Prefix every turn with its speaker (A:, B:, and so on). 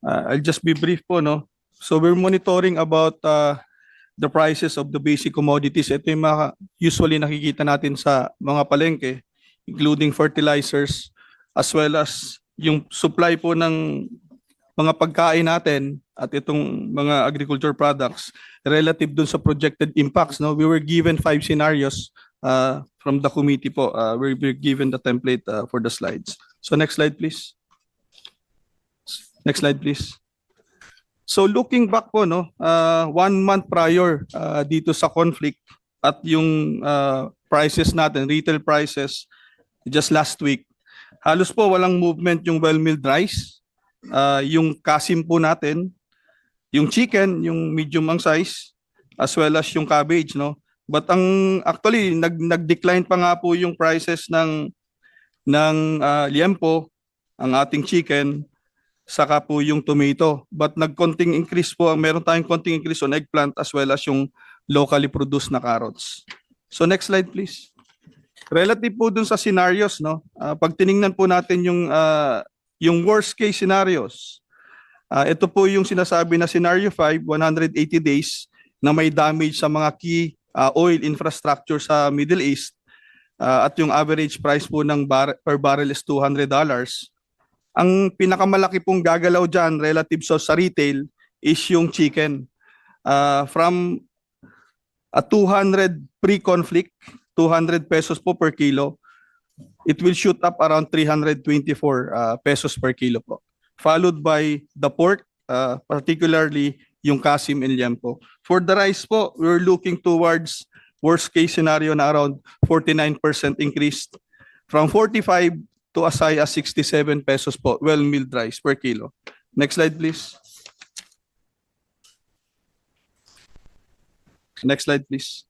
A: I'll just be brief po, no? So we're monitoring about the prices of the basic commodities. Ito yung mga usually nakikita natin sa mga palengke, including fertilizers, as well as yung supply po ng mga pagkain natin at itong mga agriculture products relative dun sa projected impacts. No? We were given 5 scenarios from the committee po. We were given the template for the slides. So next slide, please. Next slide, please. So looking back po, no, 1 month prior dito sa conflict at yung prices natin, retail prices, just last week, halos po walang movement yung well-milled rice, yung kasim po natin, yung chicken, yung medium ang size, as well as yung cabbage, no. But ang actually nag-decline pa nga po yung prices ng liempo, ang ating chicken, saka po yung tomato. But nagkonting increase po, meron tayong konting increase on eggplant as well as yung locally produced na carrots. So next slide please. Relative po dun sa scenarios, no? Pag tiningnan po natin yung worst case scenarios, ito po yung sinasabi na scenario 5, 180 days na may damage sa mga key oil infrastructure sa Middle East at yung average price po ng per barrel is $200. Ang pinakamalaki pong gagalaw dyan relative sa retail is yung chicken. From 200 pre-conflict, 200 pesos po per kilo, it will shoot up around 324 pesos per kilo po. Followed by the pork, particularly yung kasim and liempo. For the rice po, we're looking towards worst case scenario na around 49% increase from 45 to as high as 67 pesos po, well-milled rice per kilo. Next slide, please. Next slide, please.